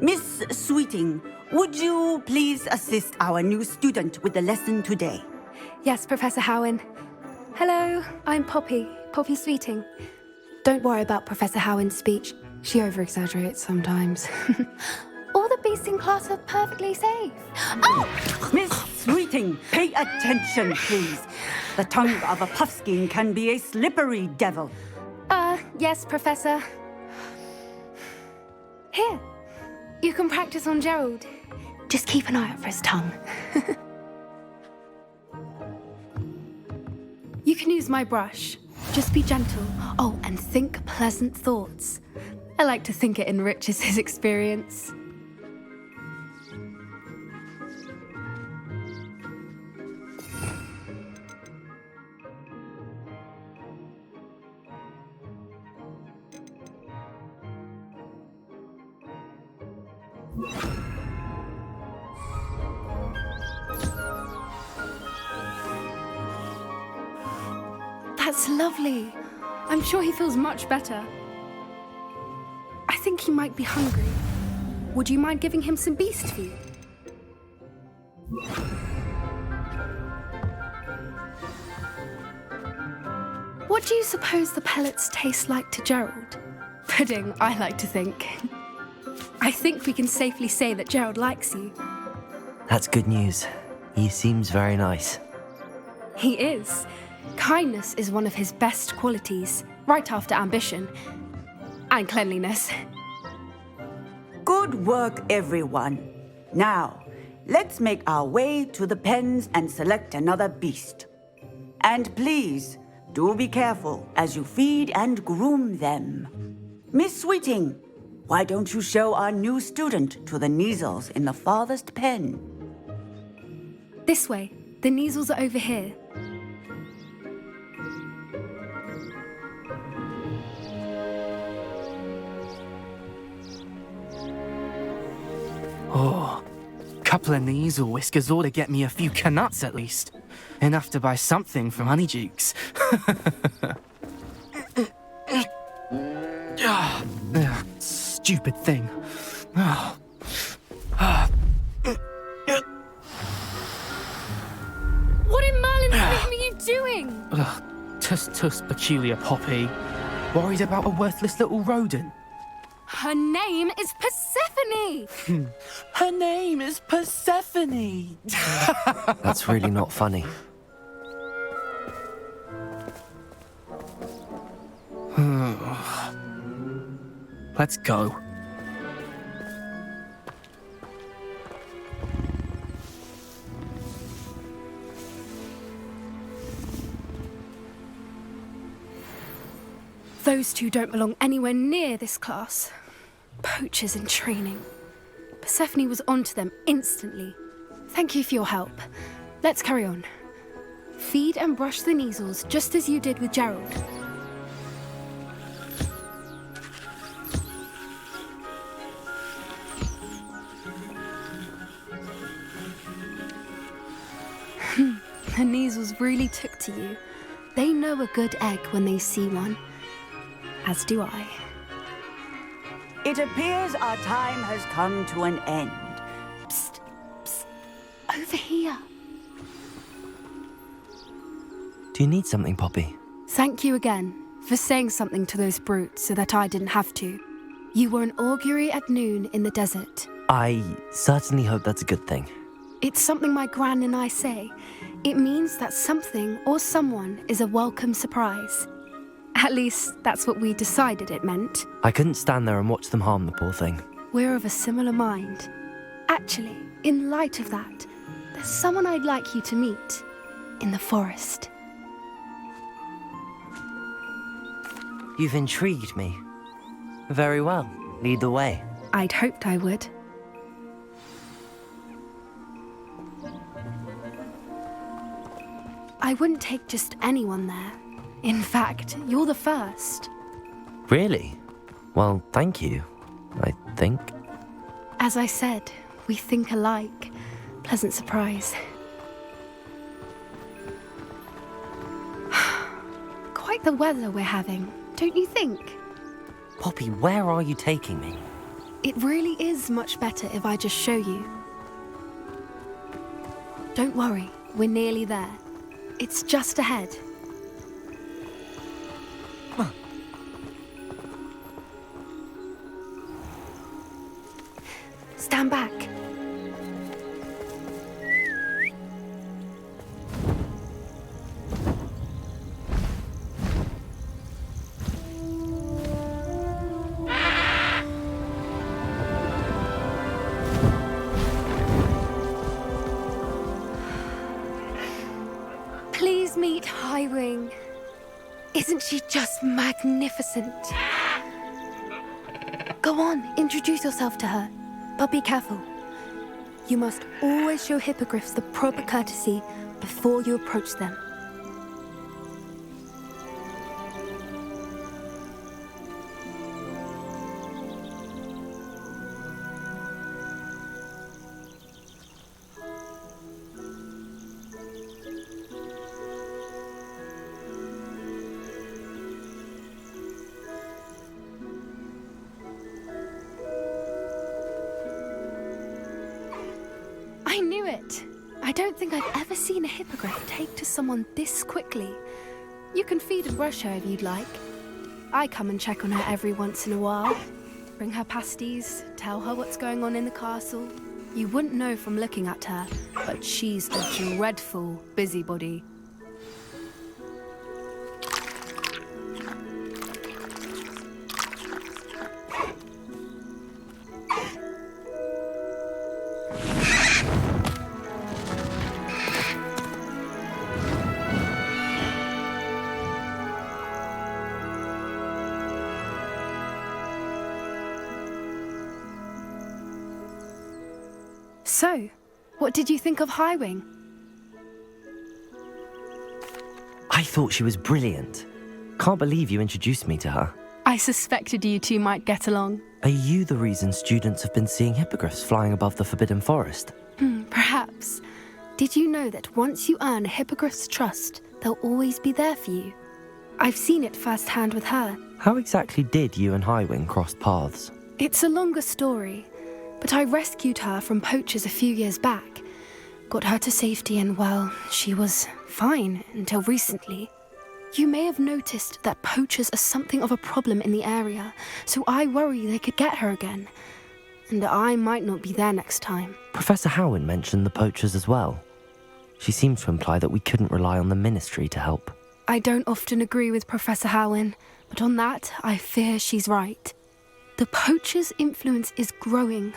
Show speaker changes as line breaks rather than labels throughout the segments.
Miss Sweeting, would you please assist our new student with the lesson today?
Yes, Professor Howen. Hello, I'm Poppy Sweeting. Don't worry about Professor Howen's speech. She over-exaggerates sometimes. All the beasts in class are perfectly safe. Oh!
Miss Sweeting, pay attention, please. The tongue of a puffskein can be a slippery devil.
Yes, Professor. Here, you can practice on Gerald. Just keep an eye out for his tongue. You can use my brush. Just be gentle. Oh, and think pleasant thoughts. I like to think it enriches his experience. That's lovely. I'm sure he feels much better. I think he might be hungry. Would you mind giving him some beast food? What do you suppose the pellets taste like to Gerald? Pudding, I like to think. I think we can safely say that Gerald likes you.
That's good news. He seems very nice.
He is. Kindness is one of his best qualities, right after ambition and cleanliness.
Good work, everyone. Now, let's make our way to the pens and select another beast. And please, do be careful as you feed and groom them. Miss Sweeting, why don't you show our new student to the Neasels in the farthest pen?
This way. The Neasels are over here.
Oh, couple of Neasel whiskers ought to get me a few canuts at least. Enough to buy something from Honeydukes. Stupid thing.
What in Merlin's name are you doing?
Tuss, peculiar Poppy. Worried about a worthless little rodent.
Her name is Persephone!
Her name is Persephone!
That's really not funny.
Let's go.
Those two don't belong anywhere near this class. Poachers in training. Persephone was onto them instantly. Thank you for your help. Let's carry on. Feed and brush the Neasels just as you did with Gerald. The Neasels really took to you. They know a good egg when they see one. As do I.
It appears our time has come to an end.
Psst, psst. Over here.
Do you need something, Poppy?
Thank you again for saying something to those brutes so that I didn't have to. You were an augury at noon in the desert.
I certainly hope that's a good thing.
It's something my gran and I say. It means that something or someone is a welcome surprise. At least, that's what we decided it meant.
I couldn't stand there and watch them harm the poor thing.
We're of a similar mind. Actually, in light of that, there's someone I'd like you to meet in the forest.
You've intrigued me. Very well. Lead the way.
I'd hoped I would. I wouldn't take just anyone there. In fact, you're the first.
Really? Well, thank you, I think.
As I said, we think alike. Pleasant surprise. Quite the weather we're having, don't you think?
Poppy, where are you taking me?
It really is much better if I just show you. Don't worry, we're nearly there. It's just ahead. Stand back. Please meet Highwing. Isn't she just magnificent? Go on, introduce yourself to her. But be careful. You must always show hippogriffs the proper courtesy before you approach them. I knew it! I don't think I've ever seen a hippogriff take to someone this quickly. You can feed and brush her if you'd like. I come and check on her every once in a while. Bring her pasties, tell her what's going on in the castle. You wouldn't know from looking at her, but she's a dreadful busybody. So, what did you think of Highwing?
I thought she was brilliant. Can't believe you introduced me to her.
I suspected you two might get along.
Are you the reason students have been seeing hippogriffs flying above the Forbidden Forest?
Perhaps. Did you know that once you earn a hippogriff's trust, they'll always be there for you? I've seen it firsthand with her.
How exactly did you and Highwing cross paths?
It's a longer story, but I rescued her from poachers a few years back. Got her to safety and, well, she was fine until recently. You may have noticed that poachers are something of a problem in the area, so I worry they could get her again. And I might not be there next time.
Professor Howin mentioned the poachers as well. She seemed to imply that we couldn't rely on the ministry to help.
I don't often agree with Professor Howin, but on that, I fear she's right. The poachers' influence is growing.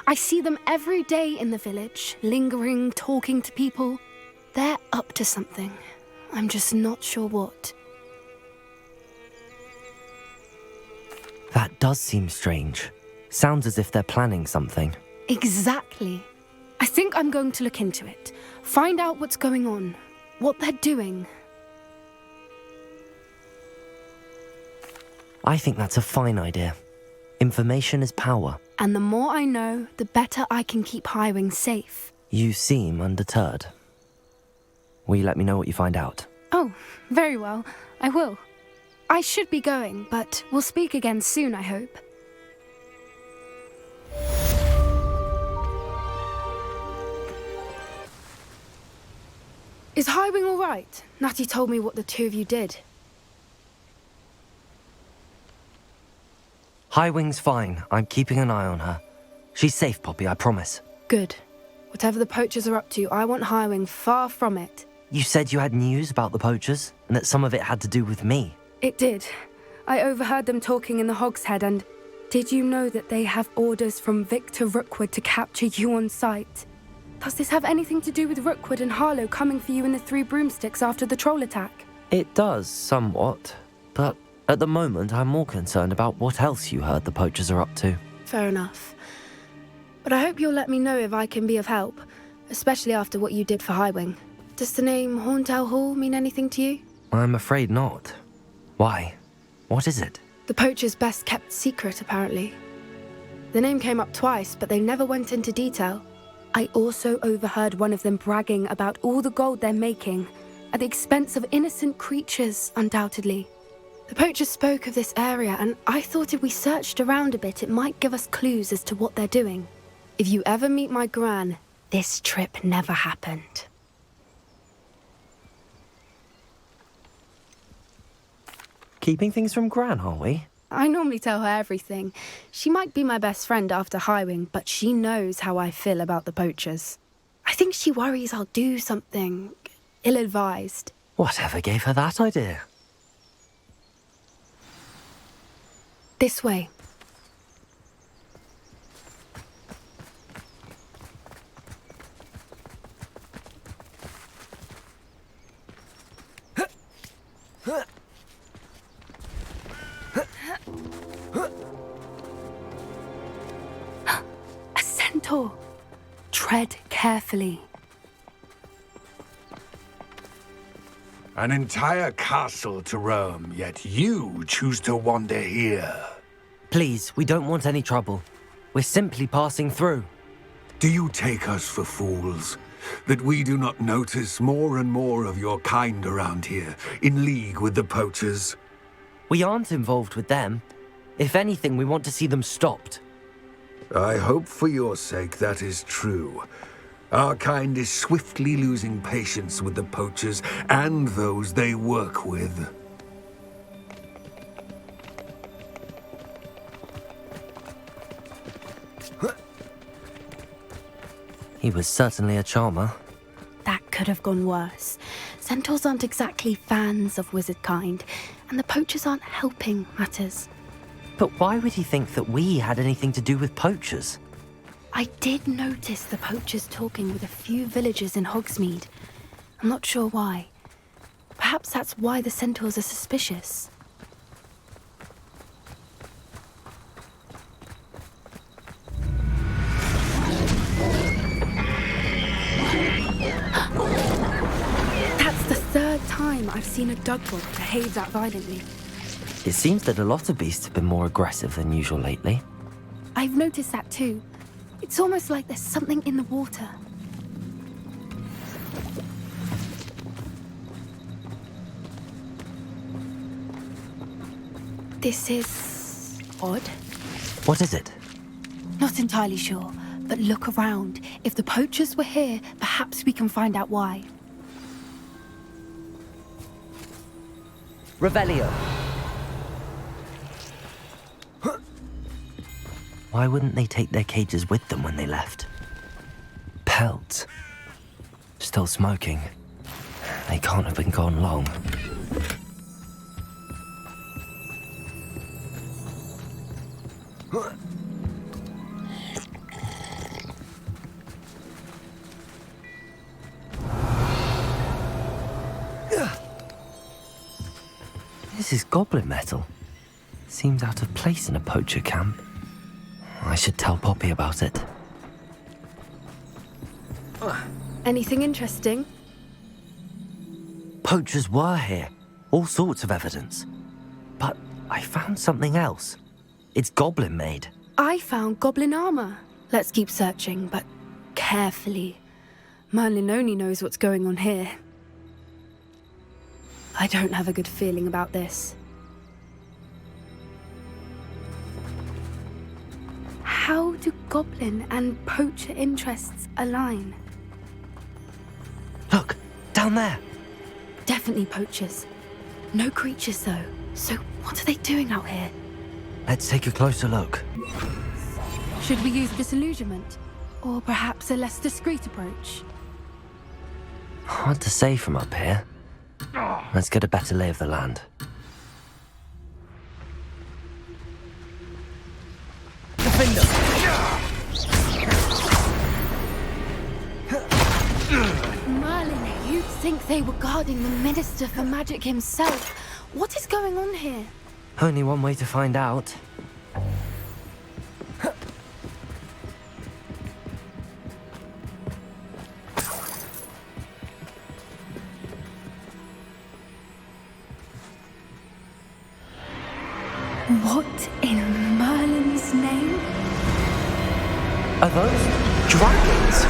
I see them every day in the village, lingering, talking to people. They're up to something. I'm just not sure what.
That does seem strange. Sounds as if they're planning something.
Exactly. I think I'm going to look into it. Find out what's going on, what they're doing.
I think that's a fine idea. Information is power.
And the more I know, the better I can keep Highwing safe.
You seem undeterred. Will you let me know what you find out?
Oh, very well. I will. I should be going, but we'll speak again soon, I hope. Is Highwing all right? Natty told me what the two of you did.
Highwing's fine. I'm keeping an eye on her. She's safe, Poppy, I promise.
Good. Whatever the poachers are up to, I want Highwing far from it.
You said you had news about the poachers, and that some of it had to do with me.
It did. I overheard them talking in the Hogshead, and did you know that they have orders from Victor Rookwood to capture you on sight? Does this have anything to do with Rookwood and Harlow coming for you in the Three Broomsticks after the troll attack?
It does, somewhat. But at the moment, I'm more concerned about what else you heard the poachers are up to.
Fair enough. But I hope you'll let me know if I can be of help, especially after what you did for Highwing. Does the name Horntail Hall mean anything to you?
I'm afraid not. Why? What is it?
The poachers' best kept secret, apparently. The name came up twice, but they never went into detail. I also overheard one of them bragging about all the gold they're making, at the expense of innocent creatures, undoubtedly. The poachers spoke of this area, and I thought if we searched around a bit, it might give us clues as to what they're doing. If you ever meet my gran, this trip never happened.
Keeping things from Gran, are we?
I normally tell her everything. She might be my best friend after Highwing, but she knows how I feel about the poachers. I think she worries I'll do something ill-advised.
Whatever gave her that idea?
This way. A centaur. Tread carefully.
An entire castle to roam, yet you choose to wander here.
Please, we don't want any trouble. We're simply passing through.
Do you take us for fools? That we do not notice more and more of your kind around here, in league with the poachers?
We aren't involved with them. If anything, we want to see them stopped.
I hope for your sake that is true. Our kind is swiftly losing patience with the poachers and those they work with.
He was certainly a charmer.
That could have gone worse. Centaurs aren't exactly fans of wizard kind, and the poachers aren't helping matters.
But why would he think that we had anything to do with poachers?
I did notice the poachers talking with a few villagers in Hogsmeade. I'm not sure why. Perhaps that's why the centaurs are suspicious. That's the third time I've seen a dugwort behave that violently.
It seems that a lot of beasts have been more aggressive than usual lately.
I've noticed that too. It's almost like there's something in the water. This is odd.
What is it?
Not entirely sure, but look around. If the poachers were here, perhaps we can find out why.
Revelio. Why wouldn't they take their cages with them when they left? Pelts. Still smoking. They can't have been gone long. This is goblin metal. Seems out of place in a poacher camp. I should tell Poppy about it.
Anything interesting?
Poachers were here. All sorts of evidence. But I found something else. It's goblin made.
I found goblin armor. Let's keep searching, but carefully. Merlin only knows what's going on here. I don't have a good feeling about this. How do goblin and poacher interests align?
Look, down there.
Definitely poachers. No creatures though. So what are they doing out here?
Let's take a closer look.
Should we use disillusionment? Or perhaps a less discreet approach?
Hard to say from up here. Let's get a better lay of the land.
Merlin, you'd think they were guarding the Minister for Magic himself. What is going on here?
Only one way to find out.
What in Merlin's name?
Are those dragons?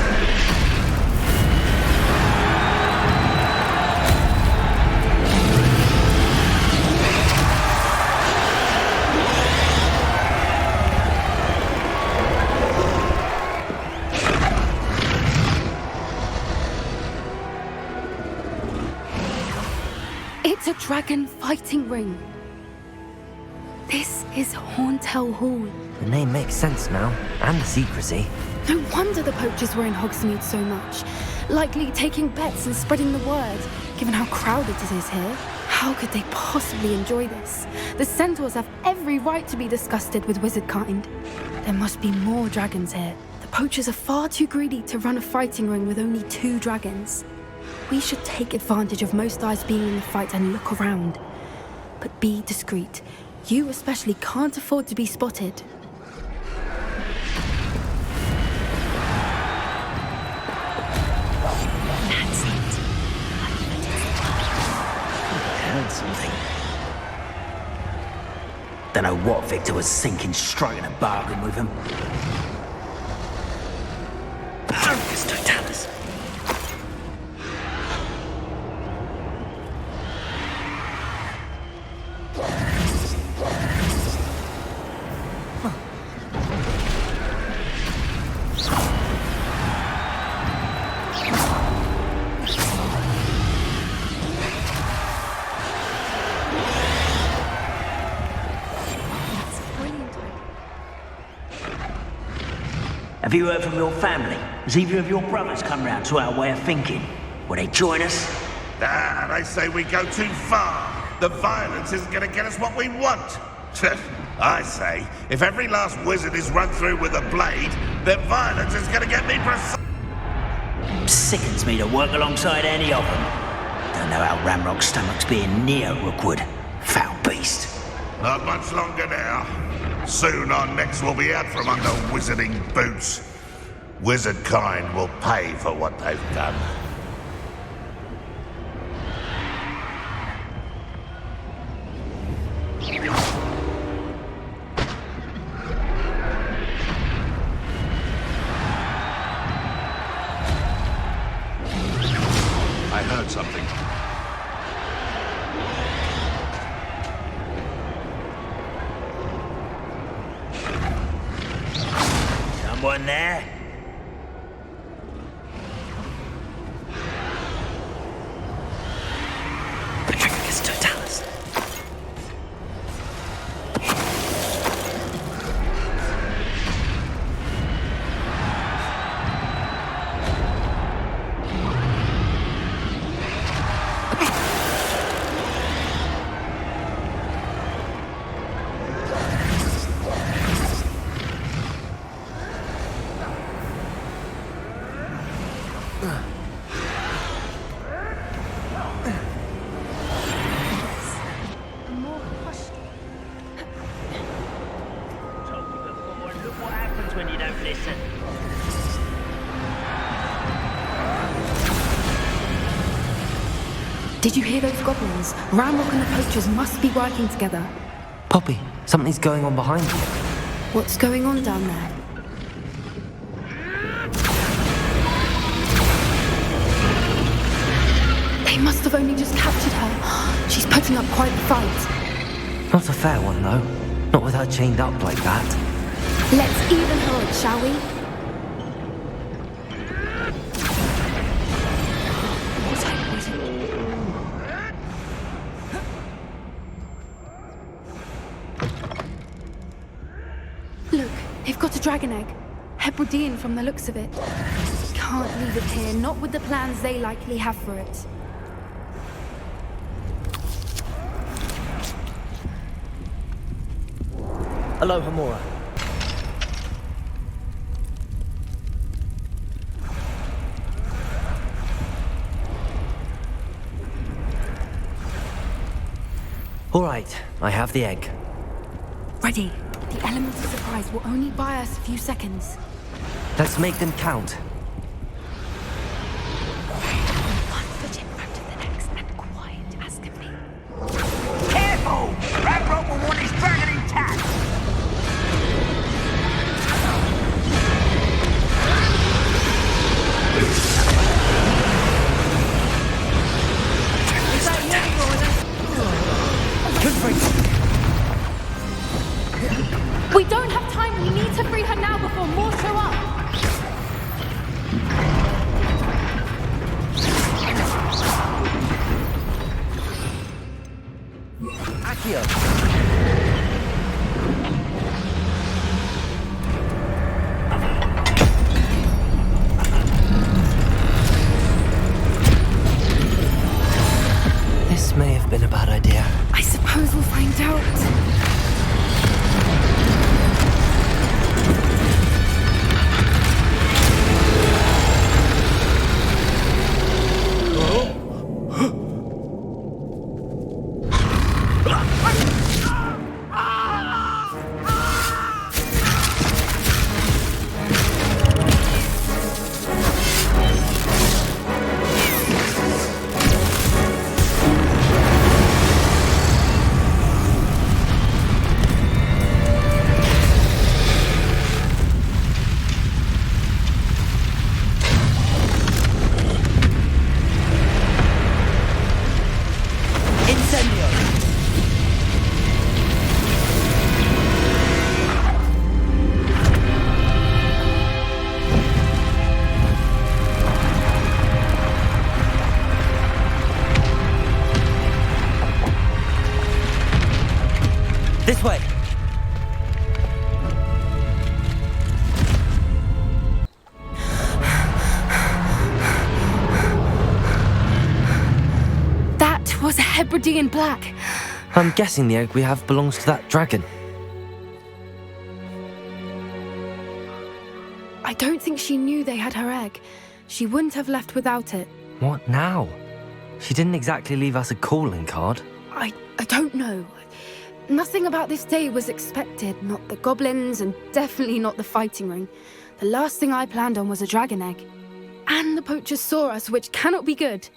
It's a dragon fighting ring. This is Horntail Hall.
The name makes sense now, and the secrecy.
No wonder the poachers were in Hogsmeade so much. Likely taking bets and spreading the word, given how crowded it is here. How could they possibly enjoy this? The centaurs have every right to be disgusted with wizard kind. There must be more dragons here. The poachers are far too greedy to run a fighting ring with only 2 dragons. We should take advantage of most eyes being in the fight and look around. But be discreet. You especially can't afford to be spotted.
That's it. I heard something. Don't know what Victor was thinking, striking a bargain with him. Focus, Totalis.
Have you heard from your family? Has either of your brothers come round to our way of thinking? Will they join us?
They say we go too far. The violence isn't going to get us what we want. I say, if every last wizard is run through with a blade, then violence is going to get me
Sickens me to work alongside any of them. Don't know how Ramrock's stomach's being near Rookwood. Foul beast.
Not much longer now. Soon our necks will be out from under wizarding boots. Wizard kind will pay for what they've done.
I heard something.
Someone there?
Patricus Totalis.
Told you before, look what happens when you don't listen.
Did you hear those goblins? Ramrock and the poachers must be working together.
Poppy, something's going on behind you.
What's going on down there? They must have only just captured her. She's putting up quite the fight.
Not a fair one, though. Not with her chained up like that.
Let's even her up, shall we? Look, they've got a dragon egg. Hebridean from the looks of it. Can't leave it here, not with the plans they likely have for it.
Hello, Hamura. All right, I have the egg.
Ready. The element of surprise will only buy us a few seconds.
Let's make them count.
One foot in front of the next and quiet as can be.
Careful! Ramrock will want his dragon intact!
We don't have time. We need to free her now before more show up. Hebridean black.
I'm guessing the egg we have belongs to that dragon.
I don't think she knew they had her egg. She wouldn't have left without it.
What now? She didn't exactly leave us a calling card.
I don't know. Nothing about this day was expected. Not the goblins, and definitely not the fighting ring. The last thing I planned on was a dragon egg. And the poachers saw us, which cannot be good.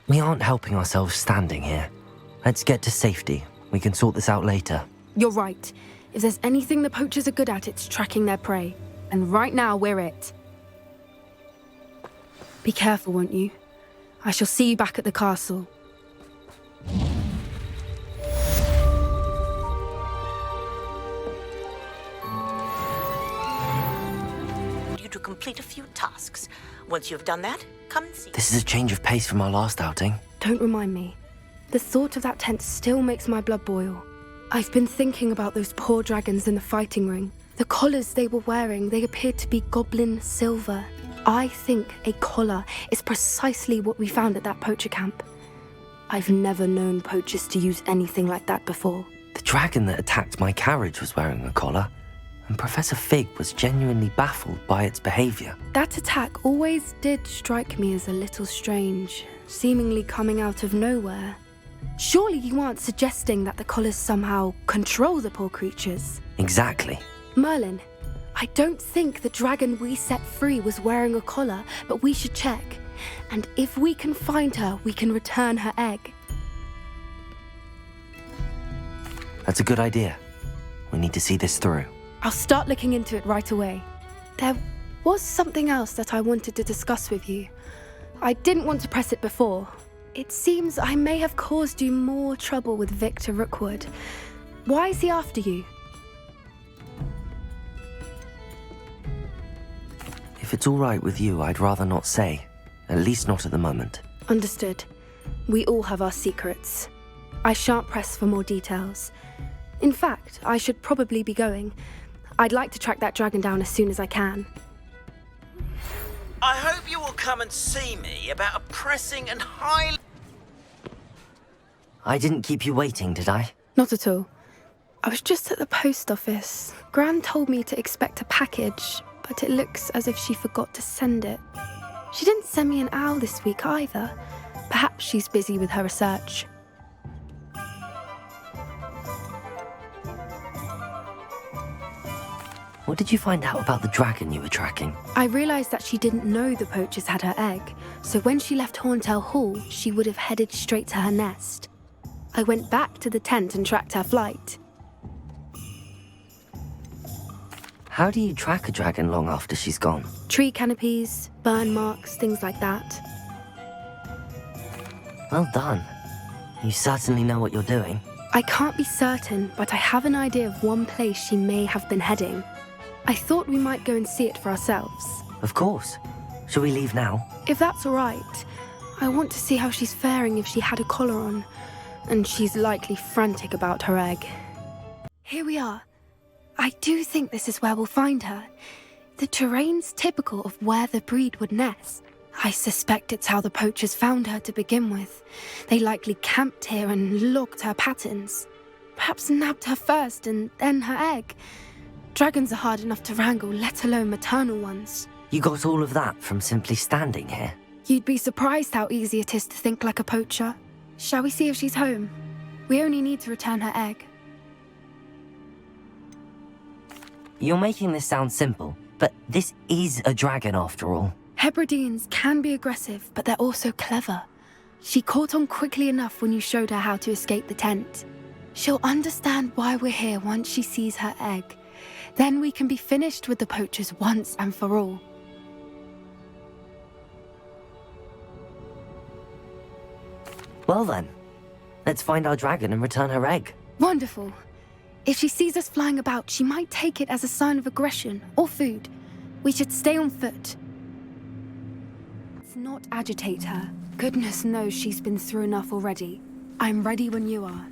We aren't helping ourselves standing here. Let's get to safety. We can sort this out later.
You're right. If there's anything the poachers are good at, it's tracking their prey. And right now, we're it. Be careful, won't you? I shall see you back at the castle.
You to complete a few tasks. Once you've done that, come and see.
This is a change of pace from our last outing.
Don't remind me. The thought of that tent still makes my blood boil. I've been thinking about those poor dragons in the fighting ring. The collars they were wearing, they appeared to be goblin silver. I think a collar is precisely what we found at that poacher camp. I've never known poachers to use anything like that before.
The dragon that attacked my carriage was wearing a collar, and Professor Fig was genuinely baffled by its behavior.
That attack always did strike me as a little strange, seemingly coming out of nowhere. Surely you aren't suggesting that the collars somehow control the poor creatures?
Exactly.
Merlin, I don't think the dragon we set free was wearing a collar, but we should check. And if we can find her, we can return her egg.
That's a good idea. We need to see this through.
I'll start looking into it right away. There was something else that I wanted to discuss with you. I didn't want to press it before. It seems I may have caused you more trouble with Victor Rookwood. Why is he after you?
If it's all right with you, I'd rather not say. At least not at the moment.
Understood. We all have our secrets. I shan't press for more details. In fact, I should probably be going. I'd like to track that dragon down as soon as I can.
I hope you will come and see me about a pressing and highly...
I didn't keep you waiting, did I?
Not at all. I was just at the post office. Gran told me to expect a package, but it looks as if she forgot to send it. She didn't send me an owl this week either. Perhaps she's busy with her research.
What did you find out about the dragon you were tracking?
I realised that she didn't know the poachers had her egg, so when she left Horntail Hall, she would have headed straight to her nest. I went back to the tent and tracked her flight.
How do you track a dragon long after she's gone?
Tree canopies, burn marks, things like that.
Well done. You certainly know what you're doing.
I can't be certain, but I have an idea of one place she may have been heading. I thought we might go and see it for ourselves.
Of course. Shall we leave now?
If that's all right, I want to see how she's faring if she had a collar on. And she's likely frantic about her egg. Here we are. I do think this is where we'll find her. The terrain's typical of where the breed would nest. I suspect it's how the poachers found her to begin with. They likely camped here and logged her patterns. Perhaps nabbed her first and then her egg. Dragons are hard enough to wrangle, let alone maternal ones.
You got all of that from simply standing here?
You'd be surprised how easy it is to think like a poacher. Shall we see if she's home? We only need to return her egg.
You're making this sound simple, but this is a dragon after all.
Hebrideans can be aggressive, but they're also clever. She caught on quickly enough when you showed her how to escape the tent. She'll understand why we're here once she sees her egg. Then we can be finished with the poachers once and for all.
Well then, let's find our dragon and return her egg.
Wonderful. If she sees us flying about, she might take it as a sign of aggression or food. We should stay on foot. Let's not agitate her. Goodness knows she's been through enough already. I'm ready when you are.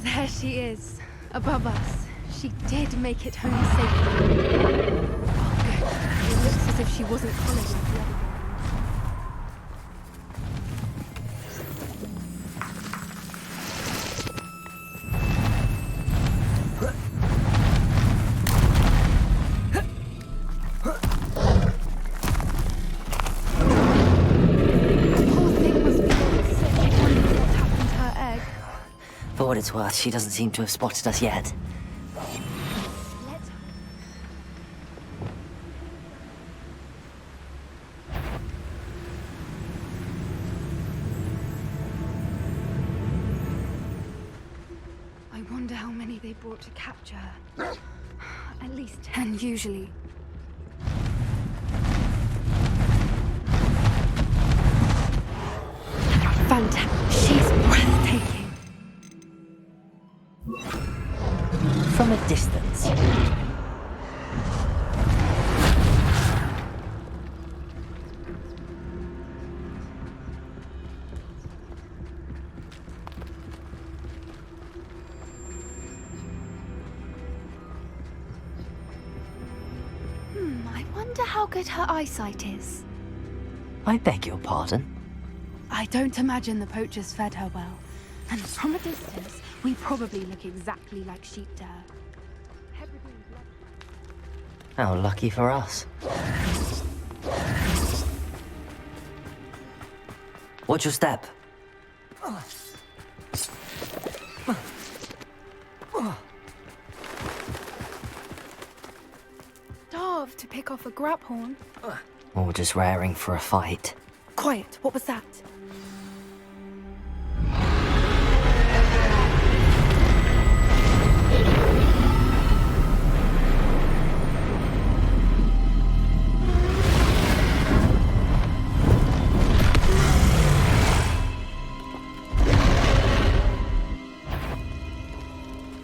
There she is. Above us, she did make it home safely. Oh, good. It looks as if she wasn't followed like the other ones.
For what it's worth, she doesn't seem to have spotted us yet.
I wonder how many they brought to capture her. At least 10 usually. Fantastic. She's breathtaking.
From a distance.
I wonder how good her eyesight is.
I beg your pardon?
I don't imagine the poachers fed her well. And from a distance, we probably look exactly like sheep to her.
How lucky for us. Watch your step.
Starved to pick off a grab-horn.
Or just raring for a fight.
Quiet, what was that?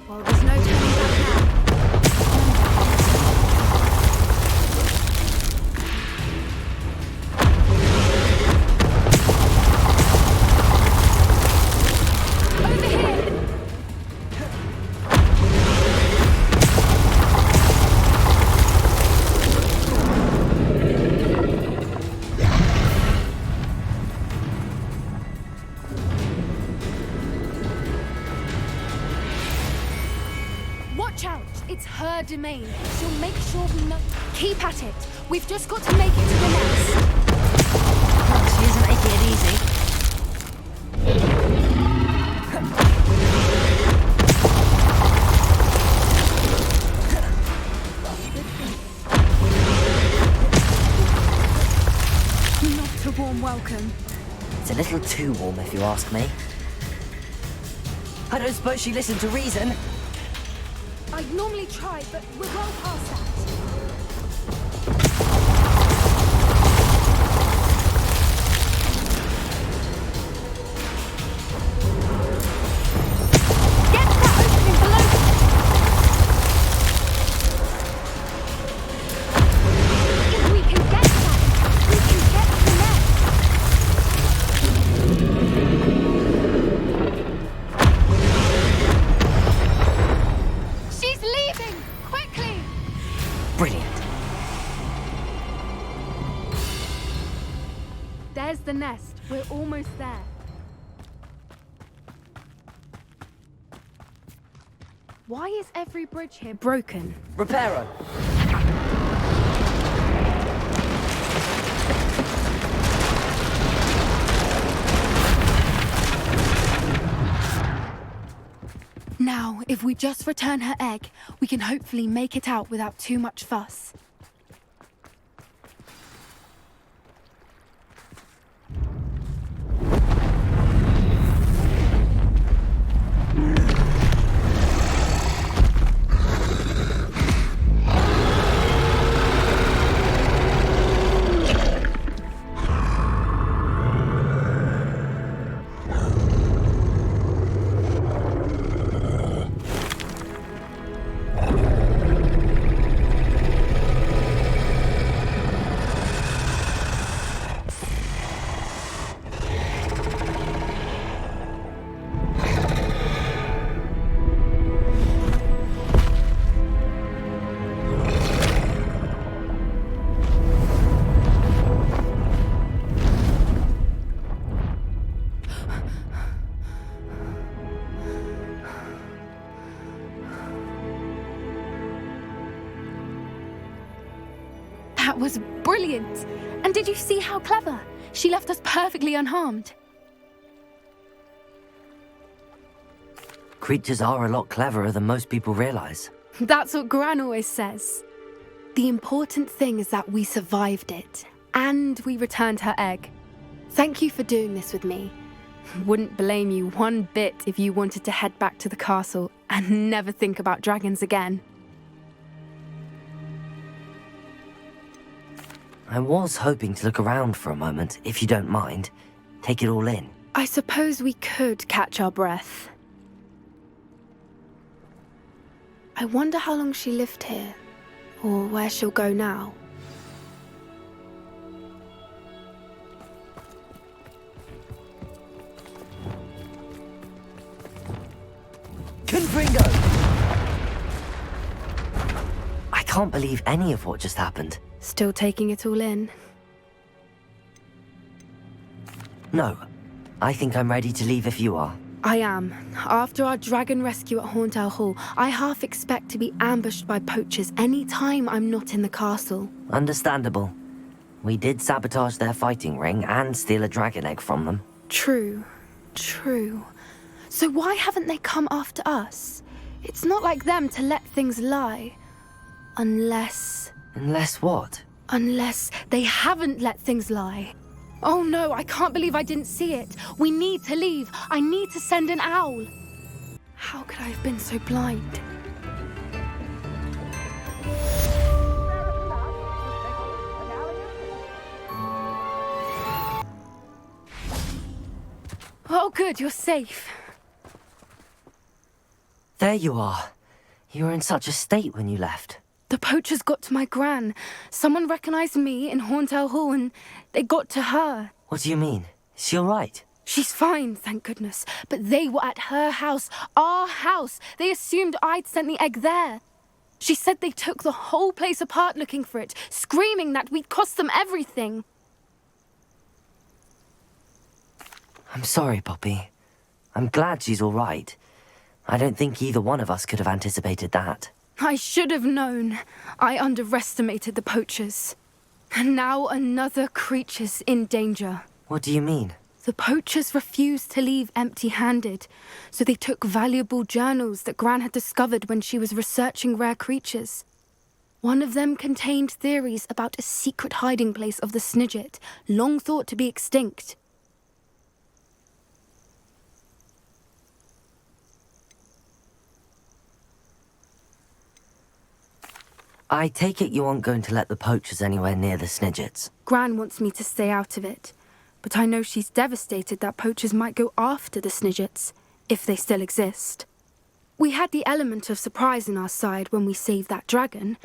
Well, there's no turning back now. Over here! Watch out! It's her domain. She'll make sure we know. Keep at it. We've just got to make it to the nest.
She isn't making it easy.
Not a warm welcome.
It's a little too warm, if you ask me. I don't suppose she listened to reason.
I'd normally try, but we're well past that. Get that opening below! If we can get that, we can get to the nest. She's leaving! Quickly!
Brilliant.
There's the nest. We're almost there. Why is every bridge here broken?
Reparo.
Now, if we just return her egg, we can hopefully make it out without too much fuss. That was brilliant! And did you see how clever? She left us perfectly unharmed.
Creatures are a lot cleverer than most people realize.
That's what Gran always says. The important thing is that we survived it, and we returned her egg. Thank you for doing this with me. Wouldn't blame you one bit if you wanted to head back to the castle and never think about dragons again.
I was hoping to look around for a moment, if you don't mind. Take it all in.
I suppose we could catch our breath. I wonder how long she lived here, or where she'll go now.
Confringo! I can't believe any of what just happened.
Still taking it all in.
No, I think I'm ready to leave if you are.
I am. After our dragon rescue at Horntail Hall, I half expect to be ambushed by poachers any time I'm not in the castle.
Understandable. We did sabotage their fighting ring and steal a dragon egg from them.
True. So why haven't they come after us? It's not like them to let things lie. Unless
what?
Unless they haven't let things lie. Oh no, I can't believe I didn't see it. We need to leave. I need to send an owl. How could I have been so blind? Oh good, you're safe.
There you are. You were in such a state when you left.
The poachers got to my gran. Someone recognized me in Horntail Hall and they got to her.
What do you mean? Is she all right?
She's fine, thank goodness. But they were at her house, our house. They assumed I'd sent the egg there. She said they took the whole place apart looking for it, screaming that we'd cost them everything.
I'm sorry, Poppy. I'm glad she's all right. I don't think either one of us could have anticipated that.
I should have known. I underestimated the poachers. And now another creature's in danger.
What do you mean?
The poachers refused to leave empty-handed, so they took valuable journals that Gran had discovered when she was researching rare creatures. One of them contained theories about a secret hiding place of the Snidget, long thought to be extinct.
I take it you aren't going to let the poachers anywhere near the Snidgets.
Gran wants me to stay out of it, but I know she's devastated that poachers might go after the Snidgets, if they still exist. We had the element of surprise on our side when we saved that dragon,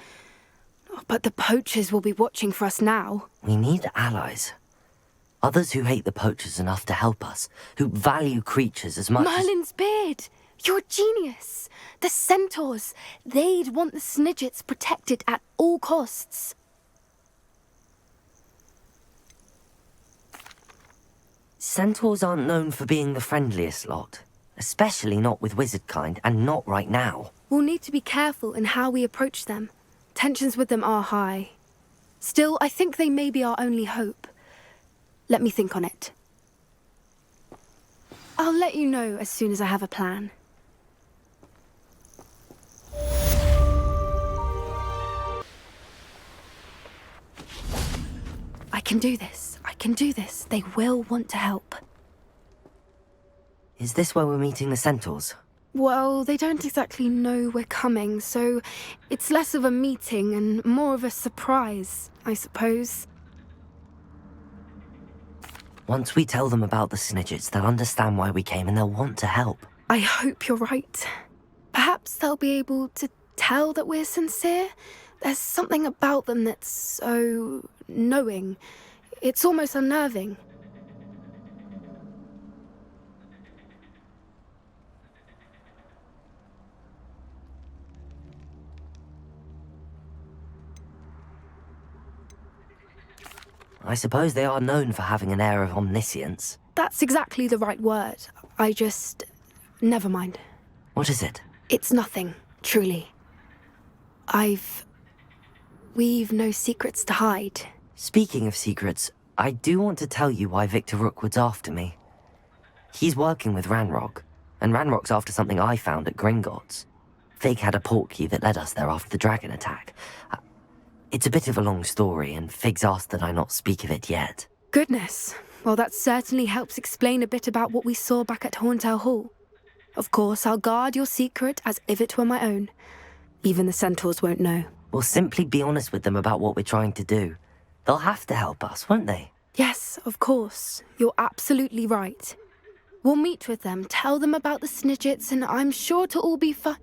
but the poachers will be watching for us now.
We need allies. Others who hate the poachers enough to help us, who value creatures as much
Merlin's beard! You're a genius! The centaurs! They'd want the Snidgets protected at all costs.
Centaurs aren't known for being the friendliest lot. Especially not with wizard kind, and not right now.
We'll need to be careful in how we approach them. Tensions with them are high. Still, I think they may be our only hope. Let me think on it. I'll let you know as soon as I have a plan. I can do this. I can do this. They will want to help.
Is this where we're meeting the centaurs?
Well, they don't exactly know we're coming, so it's less of a meeting and more of a surprise, I suppose.
Once we tell them about the Snidgets, they'll understand why we came and they'll want to help.
I hope you're right. Perhaps they'll be able to tell that we're sincere. There's something about them that's so knowing. It's almost unnerving.
I suppose they are known for having an air of omniscience.
That's exactly the right word. I just... never mind.
What is it?
It's nothing, truly. I've We've no secrets to hide.
Speaking of secrets, I do want to tell you why Victor Rookwood's after me. He's working with Ranrock, and Ranrock's after something I found at Gringotts. Fig had a portkey that led us there after the dragon attack. It's a bit of a long story, and Fig's asked that I not speak of it yet.
Goodness. Well, that certainly helps explain a bit about what we saw back at Horntail Hall. Of course, I'll guard your secret as if it were my own. Even the centaurs won't know.
We'll simply be honest with them about what we're trying to do. They'll have to help us, won't they?
Yes, of course. You're absolutely right. We'll meet with them, tell them about the Snidgets, and I'm sure it'll all be fine.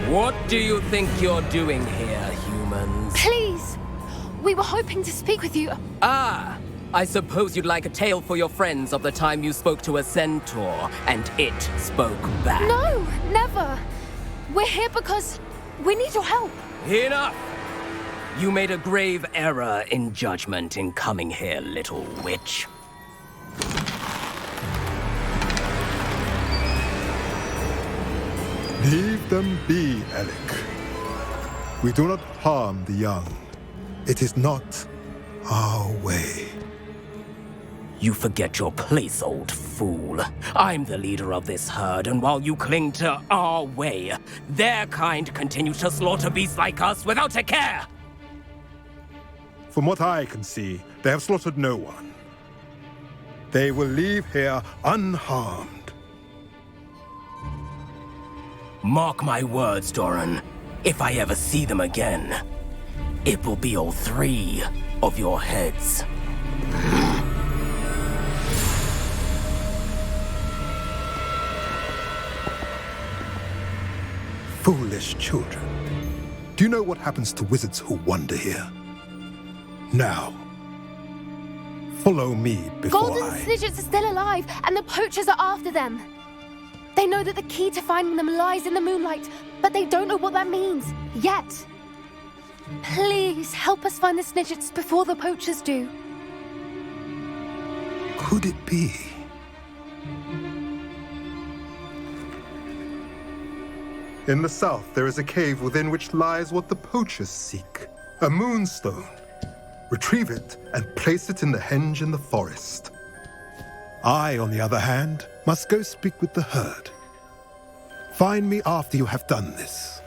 What do you think you're doing here, humans?
Please! We were hoping to speak with you.
Ah! I suppose you'd like a tale for your friends of the time you spoke to a centaur, and it spoke back.
No, never. We're here because we need your help.
Enough! You made a grave error in judgment in coming here, little witch.
Leave them be, Alec. We do not harm the young. It is not our way.
You forget your place, old fool. I'm the leader of this herd, and while you cling to our way, their kind continue to slaughter beasts like us without a care!
From what I can see, they have slaughtered no one. They will leave here unharmed.
Mark my words, Doran. If I ever see them again, it will be all 3 of your heads.
Foolish children. Do you know what happens to wizards who wander here? Now, follow me before
Golden Snidgets are still alive, and the poachers are after them. They know that the key to finding them lies in the moonlight, but they don't know what that means, yet. Please, help us find the Snidgets before the poachers do.
Could it be? In the south, there is a cave within which lies what the poachers seek. A moonstone. Retrieve it and place it in the henge in the forest. I, on the other hand, must go speak with the herd. Find me after you have done this.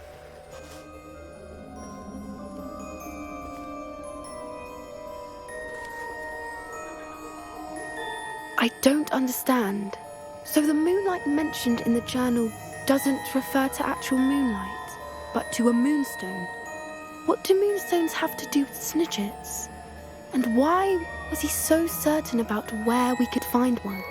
I don't understand. So the moonlight mentioned in the journal doesn't refer to actual moonlight, but to a moonstone. What do moonstones have to do with Snidgets? And why was he so certain about where we could find one?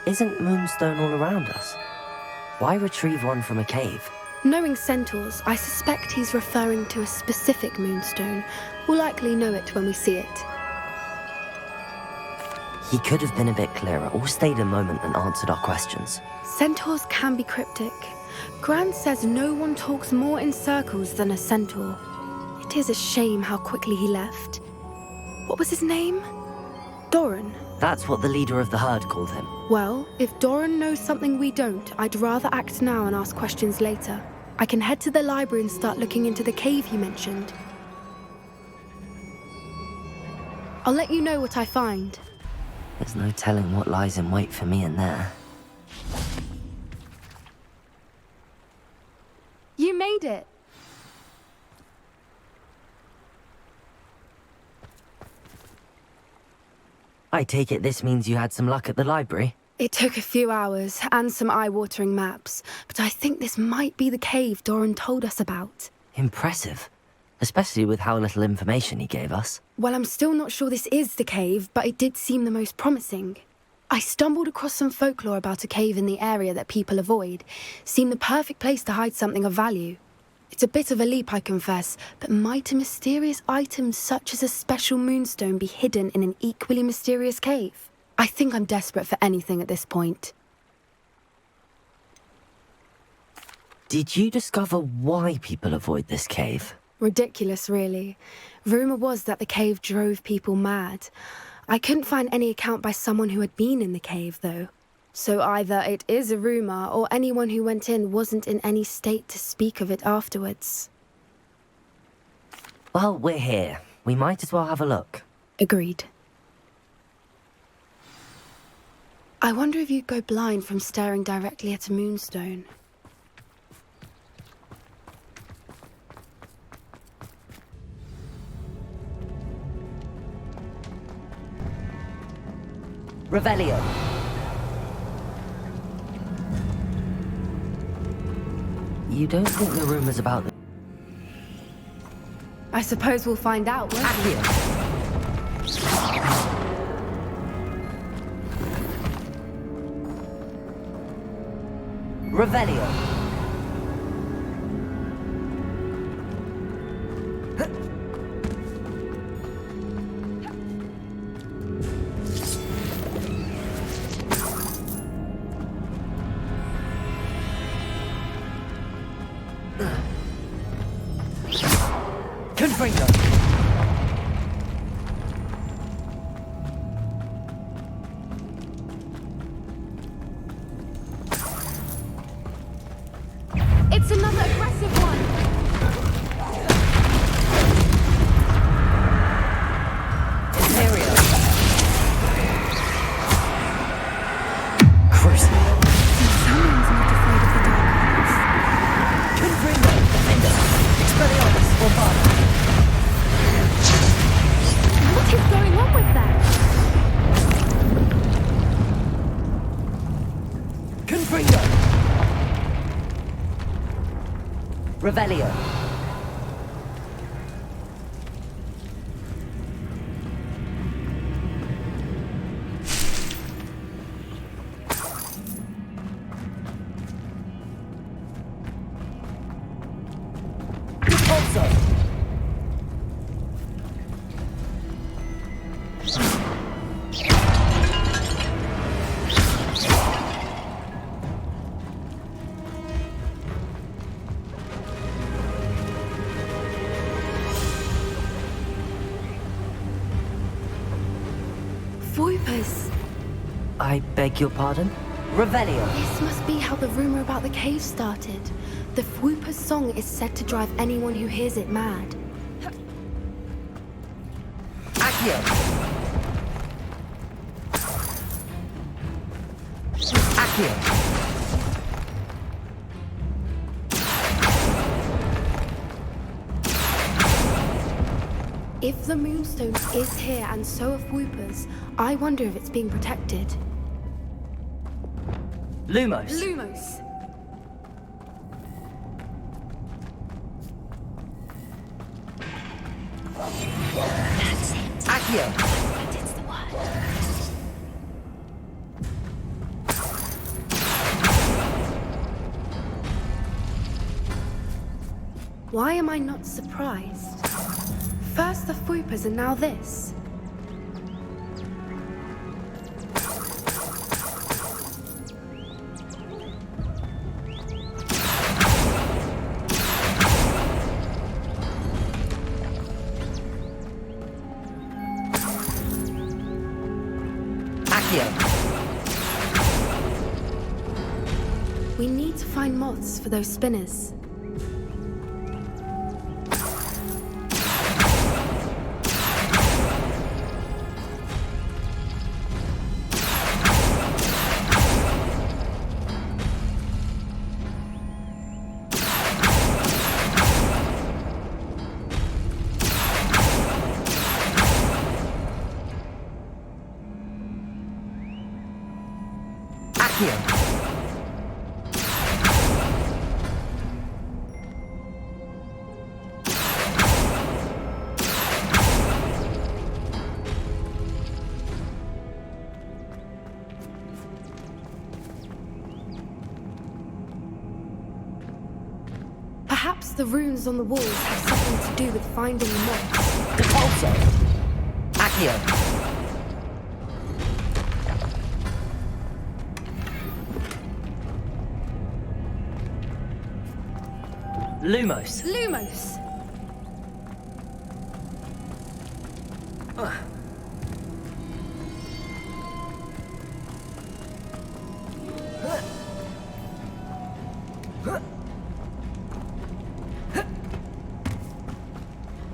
Isn't Moonstone all around us? Why retrieve one from a cave?
Knowing centaurs, I suspect he's referring to a specific moonstone. We'll likely know it when we see it.
He could have been a bit clearer, or stayed a moment and answered our questions.
Centaurs can be cryptic. Gran says no one talks more in circles than a centaur. It is a shame how quickly he left. What was his name? Doran.
That's what the leader of the herd called him.
Well, if Doran knows something we don't, I'd rather act now and ask questions later. I can head to the library and start looking into the cave you mentioned. I'll let you know what I find.
There's no telling what lies in wait for me in there.
You made it!
I take it this means you had some luck at the library?
It took a few hours and some eye-watering maps, but I think this might be the cave Doran told us about.
Impressive. Especially with how little information he gave us.
Well, I'm still not sure this is the cave, but it did seem the most promising. I stumbled across some folklore about a cave in the area that people avoid. Seemed the perfect place to hide something of value. It's a bit of a leap, I confess, but might a mysterious item such as a special moonstone be hidden in an equally mysterious cave? I think I'm desperate for anything at this point.
Did you discover why people avoid this cave?
Ridiculous, really. Rumour was that the cave drove people mad. I couldn't find any account by someone who had been in the cave, though. So either it is a rumour, or anyone who went in wasn't in any state to speak of it afterwards.
Well, we're here. We might as well have a look.
Agreed. I wonder if you'd go blind from staring directly at a moonstone.
Revelio. You don't think the rumours about the...
I suppose we'll find out, won't we?
Revelio. Confringo.
It's another aggressive one!
Imperial. Crucible.
Someone's not afraid of the dark ones.
Confringo. Defender. Expelliarmus. Or Barda.
What is going on with that?
Confringo. Revelio. Repulso.
Voipers!
I beg your pardon? Revelio.
This must be how the rumour about the cave started. The Whooper's song is said to drive anyone who hears it mad.
Accio. Accio.
If the moonstone is here and so are Whoopers, I wonder if it's being protected.
Lumos.
Lumos!
That's it.
Accio.
That is the word.
Why am I not surprised? First the Whoopers and now this.
Accio.
We need to find moths for those spinners.
Accio.
Perhaps the runes on the walls have something to do with finding the mob.
Depulso! Accio! Lumos!
Lumos!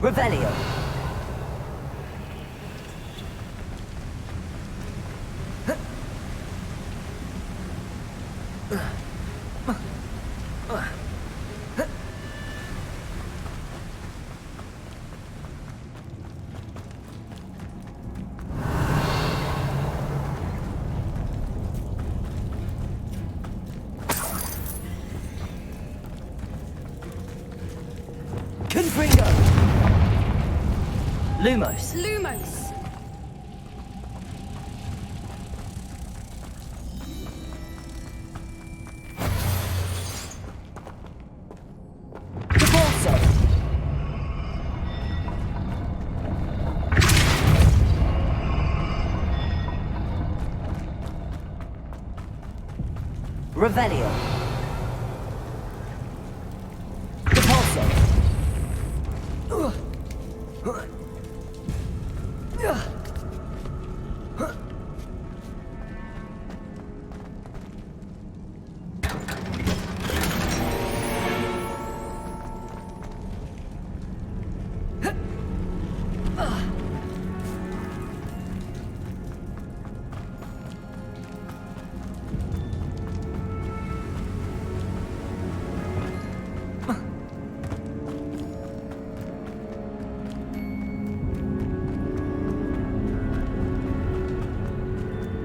Revelio! Confringo! Lumos!
Lumos!
Depulso! Revelio! Depulso!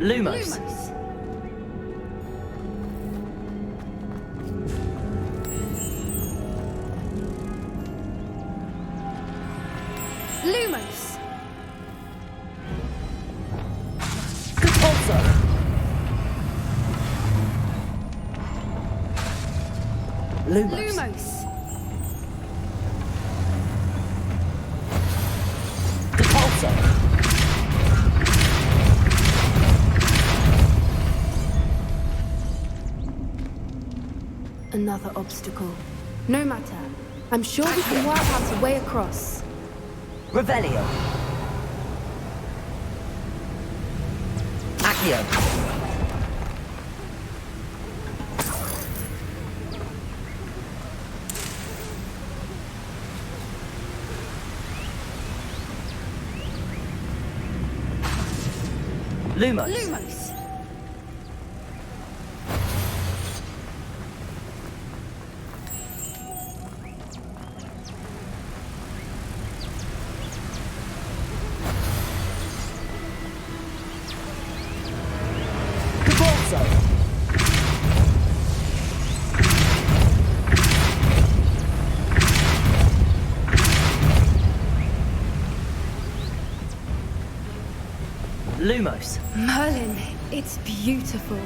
Lumos!
Lumos!
Depulso! Lumos!
Lumos!
Depulso!
Another obstacle. No matter. I'm sure we can work out a way across.
Revelio! Accio! Lumos!
Lumos!
Depulso! Lumos!
Merlin, it's beautiful.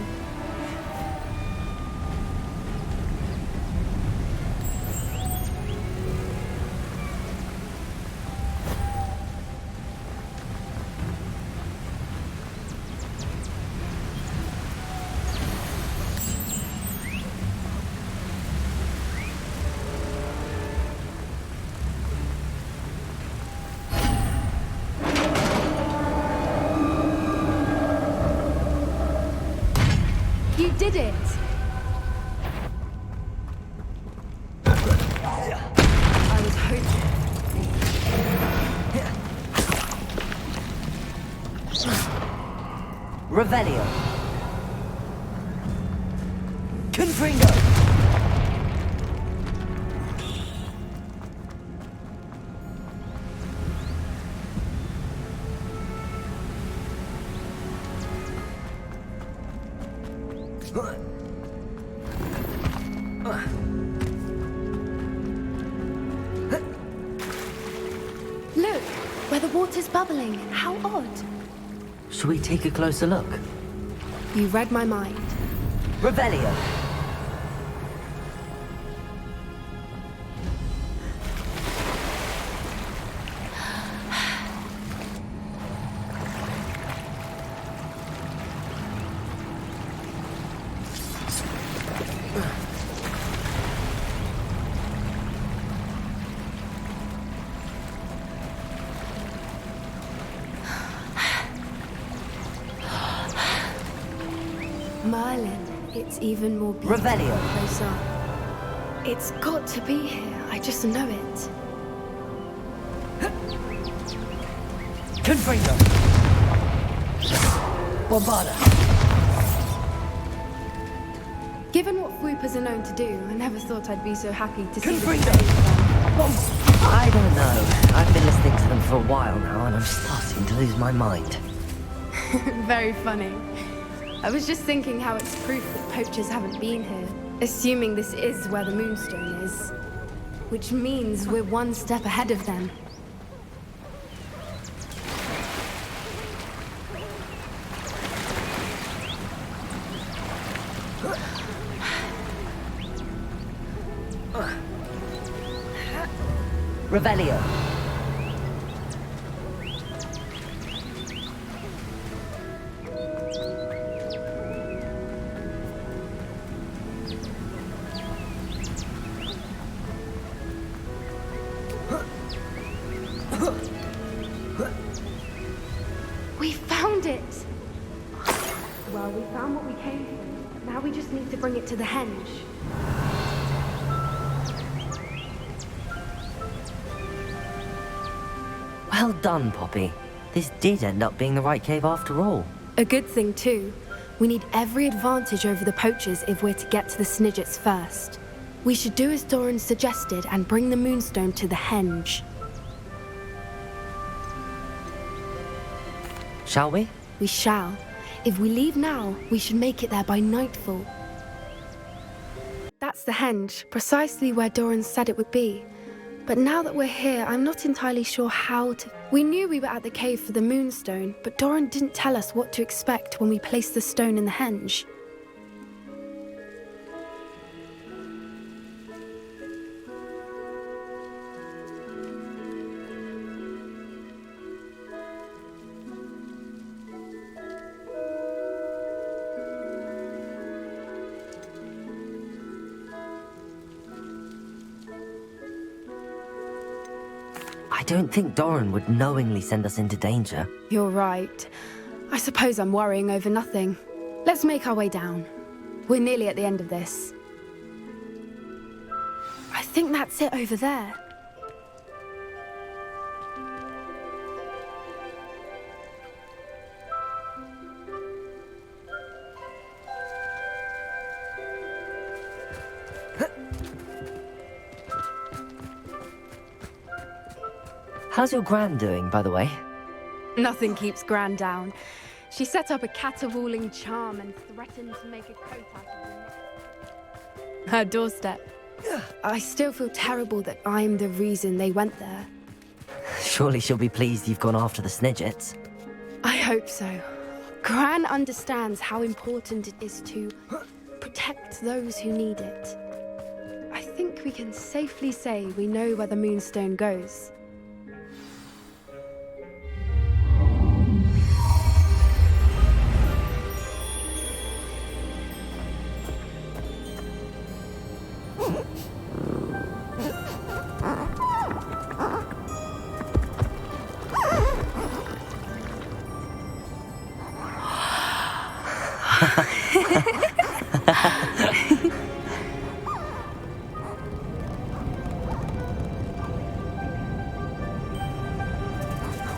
You did it! I was hoping.
Revelio! Confringo!
Look, where the water's bubbling. How odd.
Shall we take a closer look?
You read my mind.
Revelio!
Merlin, it's even more beautiful
Revelio.
closer. It's got to be here. I just know it.
Confringo. Bombarda.
Given what Swoopers are known to do, I never thought I'd be so happy to see
Confringo.
them.
I don't know. I've been listening to them for a while now, and I'm starting to lose my mind.
Very funny. I was just thinking how it's proof that poachers haven't been here, assuming this is where the Moonstone is. Which means we're one step ahead of them.
Revelio.
We found it! Well, we found what we came for. Now we just need to bring it to the henge.
Well done, Poppy. This did end up being the right cave after all.
A good thing, too. We need every advantage over the poachers if we're to get to the Snidgets first. We should do as Doran suggested and bring the Moonstone to the henge.
Shall we?
We shall. If we leave now, we should make it there by nightfall. That's the henge, precisely where Doran said it would be. But now that we're here, I'm not entirely sure how to... We knew we were at the cave for the Moonstone, but Doran didn't tell us what to expect when we placed the stone in the henge.
I don't think Doran would knowingly send us into danger.
You're right. I suppose I'm worrying over nothing. Let's make our way down. We're nearly at the end of this. I think that's it over there.
How's your Gran doing, by the way?
Nothing keeps Gran down. She set up a caterwauling charm and threatened to make a coat out of her doorstep. I still feel terrible that I'm the reason they went there.
Surely she'll be pleased you've gone after the Snidgets.
I hope so. Gran understands how important it is to protect those who need it. I think we can safely say we know where the Moonstone goes.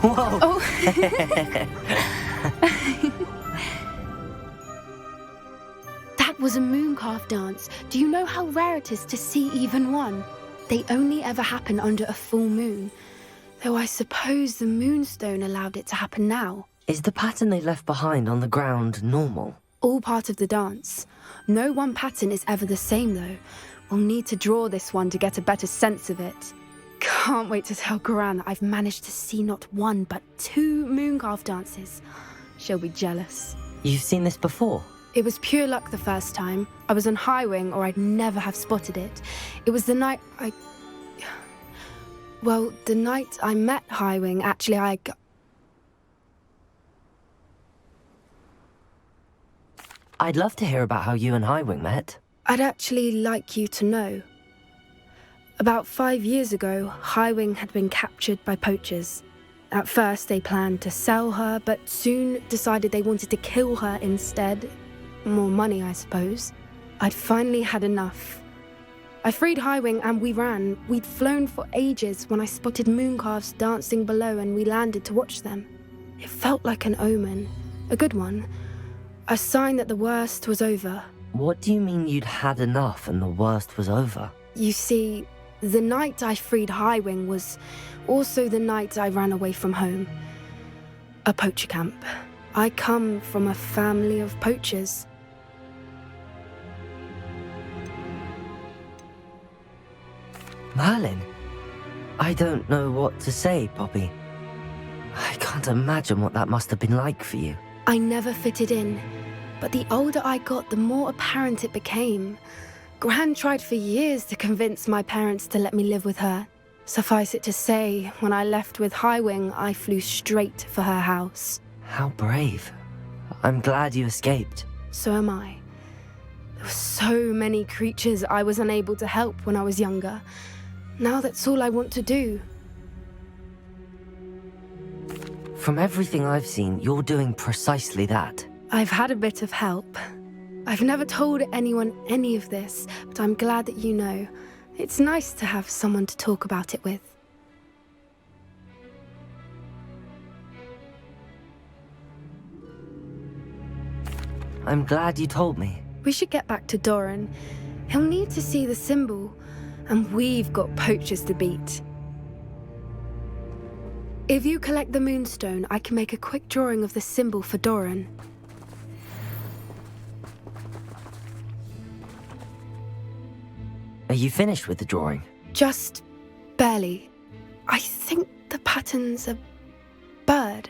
Whoa!
Oh. That was a mooncalf dance. Do you know how rare it is to see even one? They only ever happen under a full moon. Though I suppose the Moonstone allowed it to happen now.
Is the pattern they left behind on the ground normal?
All part of the dance. No one pattern is ever the same, though. We'll need to draw this one to get a better sense of it. Can't wait to tell Gran that I've managed to see not one, but 2 mooncalf dances. She'll be jealous.
You've seen this before?
It was pure luck the first time. I was on Highwing, or I'd never have spotted it. It was the night Well, the night I met Highwing, actually,
I'd love to hear about how you and Highwing met.
I'd actually like you to know. About 5 years ago, Highwing had been captured by poachers. At first, they planned to sell her, but soon decided they wanted to kill her instead. More money, I suppose. I'd finally had enough. I freed Highwing and we ran. We'd flown for ages when I spotted mooncalves dancing below and we landed to watch them. It felt like an omen. A good one. A sign that the worst was over.
What do you mean you'd had enough and the worst was over?
You see, the night I freed Highwing was also the night I ran away from home. A poacher camp. I come from a family of poachers.
Merlin? I don't know what to say, Poppy. I can't imagine what that must have been like for you.
I never fitted in, but the older I got, the more apparent it became. Gran tried for years to convince my parents to let me live with her. Suffice it to say, when I left with Highwing, I flew straight for her house.
How brave. I'm glad you escaped.
So am I. There were so many creatures I was unable to help when I was younger. Now that's all I want to do.
From everything I've seen, you're doing precisely that.
I've had a bit of help. I've never told anyone any of this, but I'm glad that you know. It's nice to have someone to talk about it with.
I'm glad you told me.
We should get back to Doran. He'll need to see the symbol, and we've got poachers to beat. If you collect the moonstone, I can make a quick drawing of the symbol for Doran.
Are you finished with the drawing?
Just barely. I think the pattern's a bird.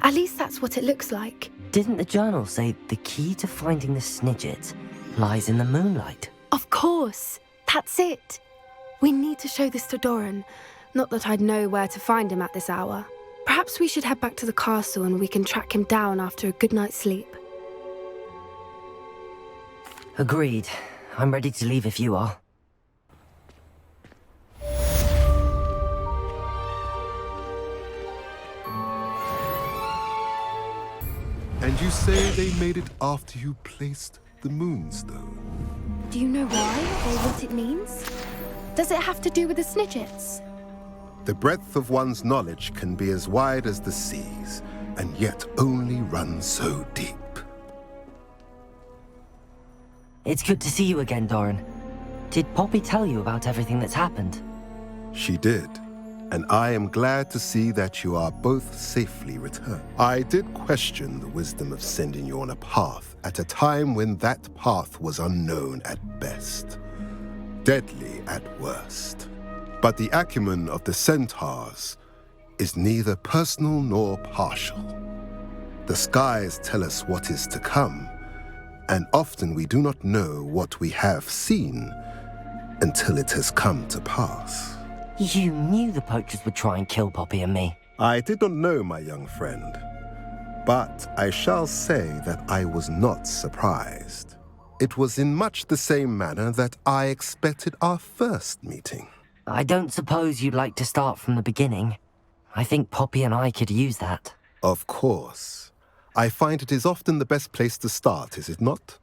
At least that's what it looks like.
Didn't the journal say the key to finding the Snidget lies in the moonlight?
Of course. That's it. We need to show this to Doran. Not that I'd know where to find him at this hour. Perhaps we should head back to the castle and we can track him down after a good night's sleep.
Agreed. I'm ready to leave if you are.
And you say they made it after you placed the moonstone?
Do you know why or what it means? Does it have to do with the Snidgets?
The breadth of one's knowledge can be as wide as the seas, and yet only run so deep.
It's good to see you again, Doran. Did Poppy tell you about everything that's happened?
She did, and I am glad to see that you are both safely returned. I did question the wisdom of sending you on a path at a time when that path was unknown at best, deadly at worst. But the acumen of the centaurs is neither personal nor partial. The skies tell us what is to come, and often we do not know what we have seen until it has come to pass.
You knew the poachers would try and kill Poppy and me.
I did not know, my young friend, but I shall say that I was not surprised. It was in much the same manner that I expected our first meeting.
I don't suppose you'd like to start from the beginning. I think Poppy and I could use that.
Of course. I find it is often the best place to start, is it not?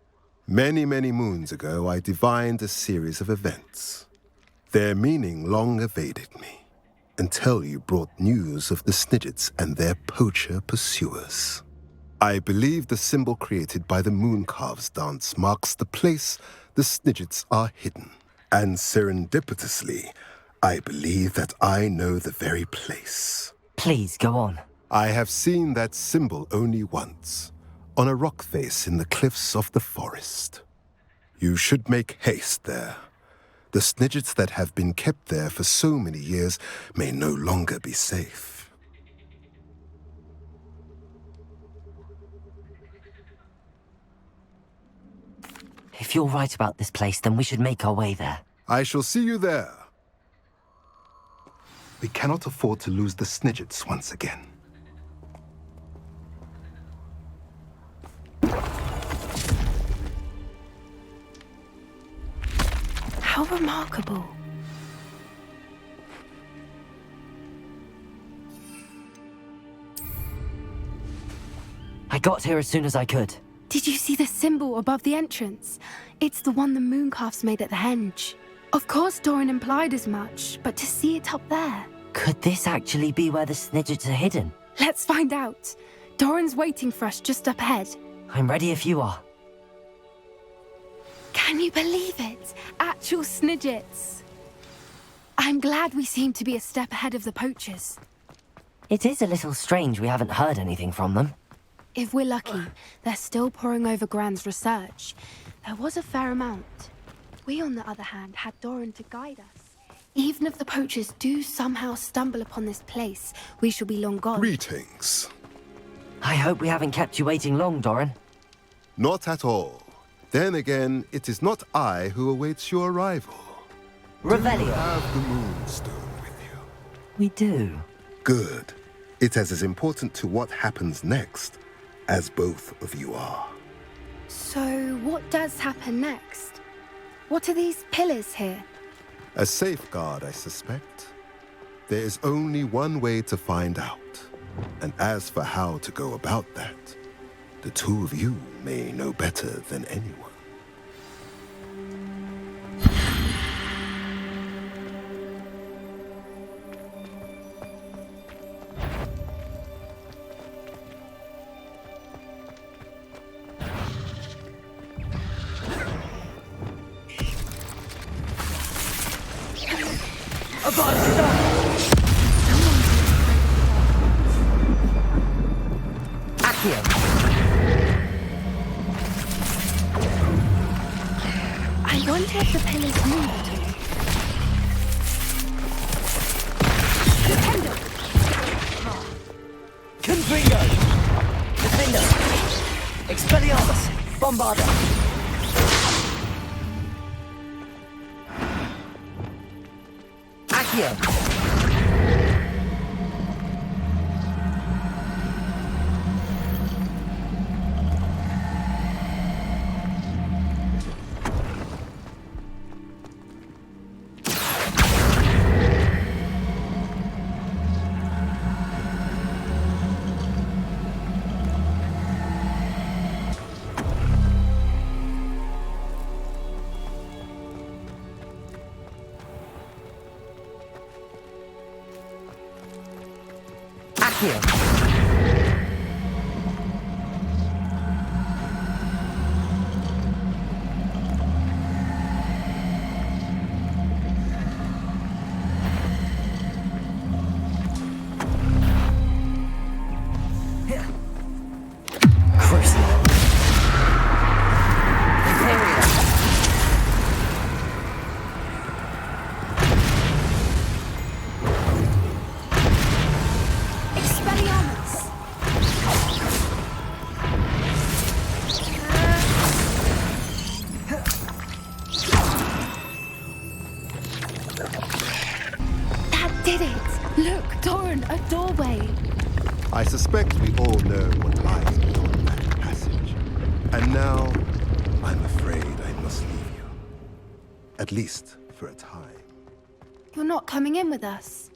Many, many moons ago, I divined a series of events. Their meaning long evaded me, until you brought news of the Snidgets and their poacher pursuers. I believe the symbol created by the Mooncalves dance marks the place the Snidgets are hidden. And serendipitously, I believe that I know the very place.
Please, go on.
I have seen that symbol only once, on a rock face in the cliffs of the forest. You should make haste there. The Snidgets that have been kept there for so many years may no longer be safe.
If you're right about this place, then we should make our way there.
I shall see you there. We cannot afford to lose the Snidgets once again.
How remarkable.
I got here as soon as I could.
Did you see the symbol above the entrance? It's the one the mooncalfs made at the henge. Of course Doran implied as much, but to see it up there...
Could this actually be where the Snidgets are hidden?
Let's find out. Doran's waiting for us just up ahead.
I'm ready if you are.
Can you believe it? Actual Snidgets. I'm glad we seem to be a step ahead of the poachers.
It is a little strange we haven't heard anything from them.
If we're lucky, they're still poring over Gran's research. There was a fair amount. We, on the other hand, had Doran to guide us. Even if the poachers do somehow stumble upon this place, we shall be long gone.
Greetings.
I hope we haven't kept you waiting long, Doran.
Not at all. Then again, it is not I who awaits your arrival.
Revelio.
Do you have the moonstone with you?
We do.
Good. It is as important to what happens next as both of you are.
So, what does happen next? What are these pillars here?
A safeguard, I suspect. There is only one way to find out. And as for how to go about that, the two of you may know better than anyone.
I wonder if the pillars moved.
Confringo! Defender! Expelliarmus! Bombarda! Accio! Accio!
Did it! Look, Doran, a doorway.
I suspect we all know what lies beyond that passage. And now, I'm afraid I must leave you. At least for a time.
You're not coming in with us.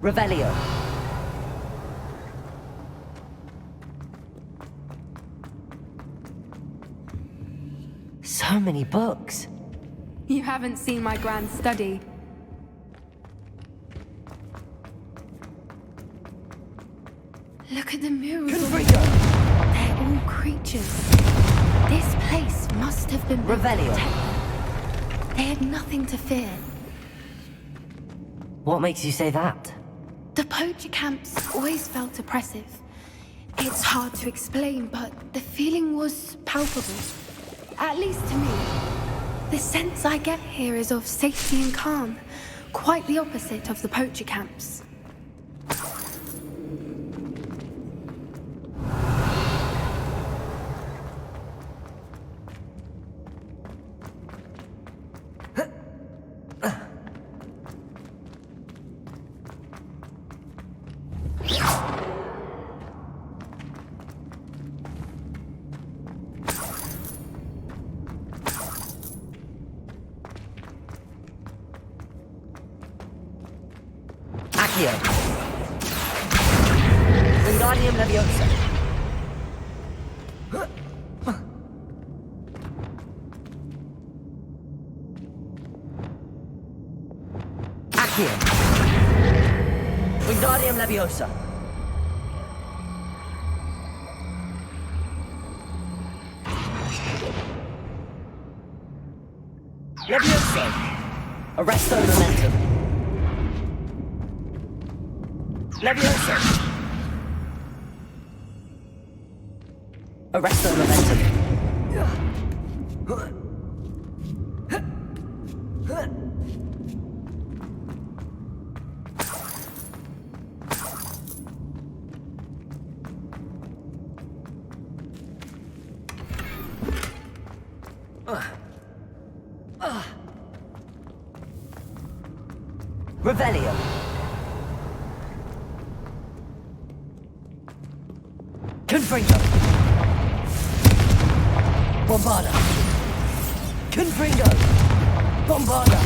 Revelio. So many books.
You haven't seen my grand study. Look at the murals. They're all creatures. This place must have been
Revelio.
They had nothing to fear.
What makes you say that?
The poacher camps always felt oppressive. It's hard to explain, but the feeling was palpable. At least to me. The sense I get here is of safety and calm, quite the opposite of the poacher camps.
Accio. Wingardium Leviosa. Accio. Wingardium Leviosa. Leviosa. Arresto Momentum. Leviosa. Arresto Momentum. Revelio. Confringo. Bombarda. Confringo. Bombarda.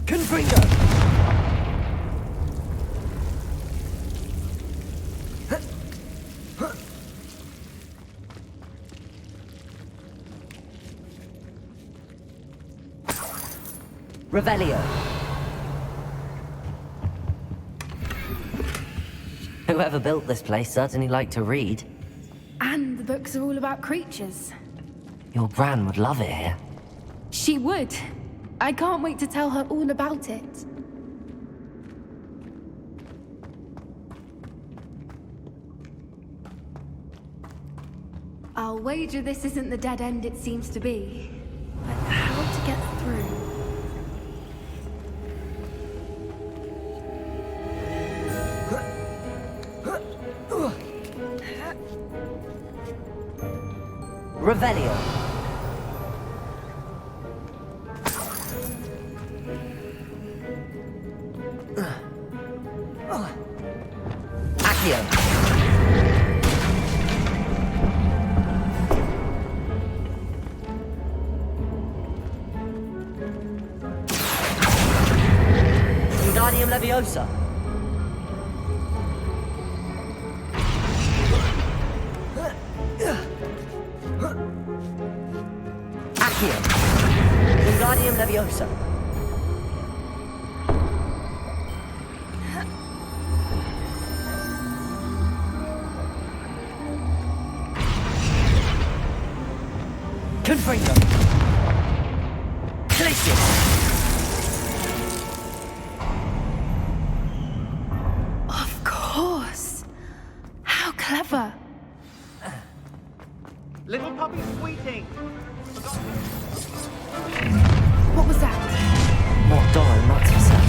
Confringo. Revelio. Whoever built this place certainly liked to read.
And the books are all about creatures.
Your Gran would love it here.
She would. I can't wait to tell her all about it. I'll wager this isn't the dead end it seems to be. But how to get through?
Revelio. Accio. Wingardium Leviosa. Accio. Wingardium Leviosa. Confringo. Glacius.
Of course. How clever.
Little puppy squeaking.
What was that?
What Dora and Matty said.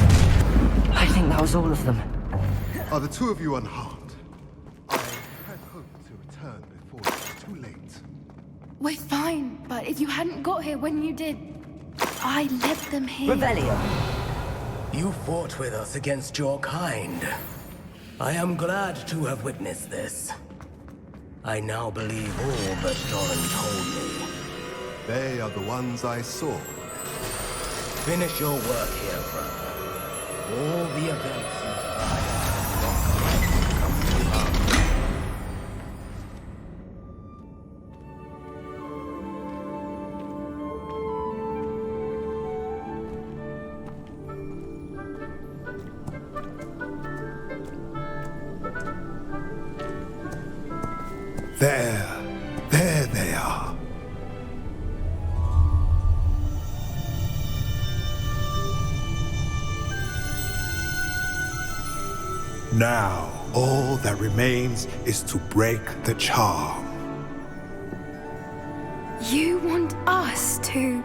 I think that was all of them.
Are the two of you unharmed? I had hoped to return before it was too late.
We're fine, but if you hadn't got here when you did, I led them here.
Revelio.
You fought with us against your kind. I am glad to have witnessed this. I now believe all that Doran told me.
They are the ones I saw.
Finish your work here, brother. All the events you tried come to pass.
There they are. Now, all that remains is to break the charm.
You want us to...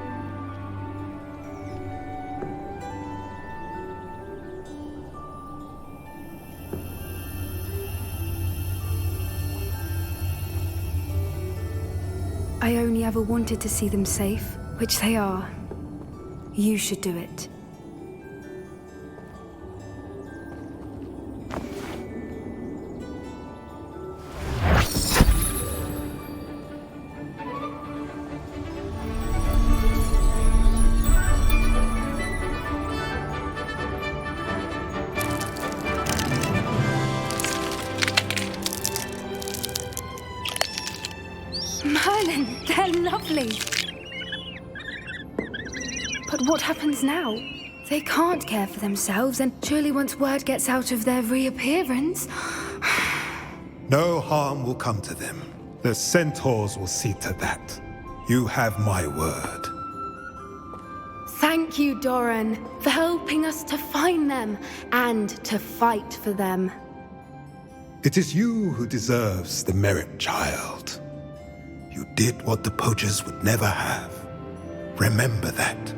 I only ever wanted to see them safe, which they are. You should do it. But what happens now? They can't care for themselves, and surely once word gets out of their reappearance...
No harm will come to them. The centaurs will see to that. You have my word.
Thank you, Doran, for helping us to find them and to fight for them.
It is you who deserves the merit, child. You did what the poachers would never have. Remember that.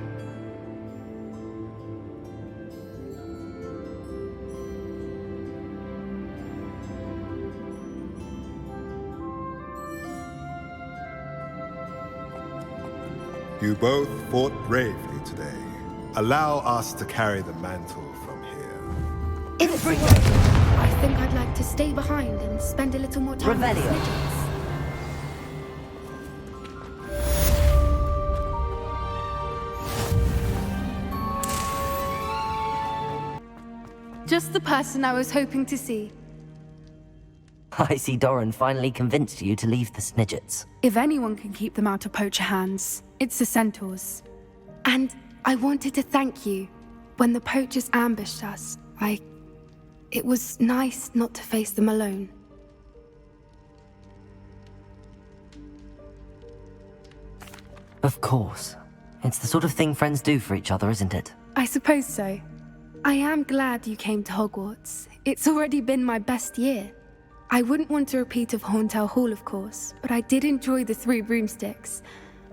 You both fought bravely today. Allow us to carry the mantle from here.
I think I'd like to stay behind and spend a little more time with the
Revelio.
snitches. Just the person I was hoping to see.
I see Doran finally convinced you to leave the Snidgets.
If anyone can keep them out of poacher hands, it's the centaurs. And I wanted to thank you. When the poachers ambushed us, it was nice not to face them alone.
Of course. It's the sort of thing friends do for each other, isn't it?
I suppose so. I am glad you came to Hogwarts. It's already been my best year. I wouldn't want a repeat of Horntail Hall, of course, but I did enjoy the Three Broomsticks.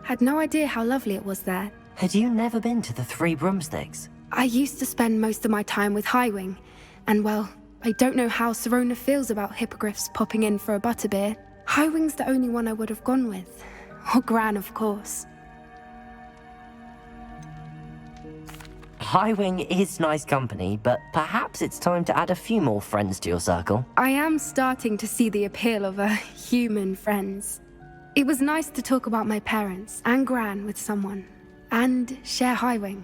Had no idea how lovely it was there.
Had you never been to the Three Broomsticks?
I used to spend most of my time with Highwing, and well, I don't know how Serona feels about hippogriffs popping in for a butterbeer. Highwing's the only one I would have gone with. Or Gran, of course.
Highwing is nice company, but perhaps it's time to add a few more friends to your circle.
I am starting to see the appeal of human friends. It was nice to talk about my parents and Gran with someone, and share Highwing.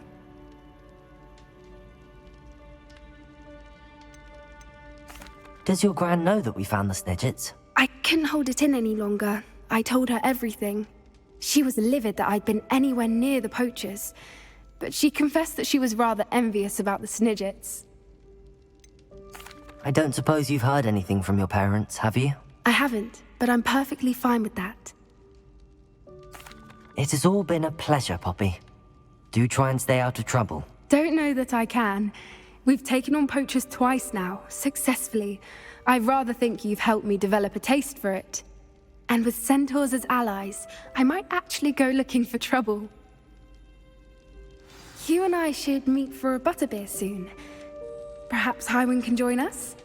Does your Gran know that we found the Snidgets?
I couldn't hold it in any longer. I told her everything. She was livid that I'd been anywhere near the poachers, but she confessed that she was rather envious about the Snidgets.
I don't suppose you've heard anything from your parents, have you?
I haven't, but I'm perfectly fine with that.
It has all been a pleasure, Poppy. Do try and stay out of trouble.
Don't know that I can. We've taken on poachers twice now, successfully. I rather think you've helped me develop a taste for it. And with centaurs as allies, I might actually go looking for trouble. You and I should meet for a butterbeer soon. Perhaps Highwing can join us?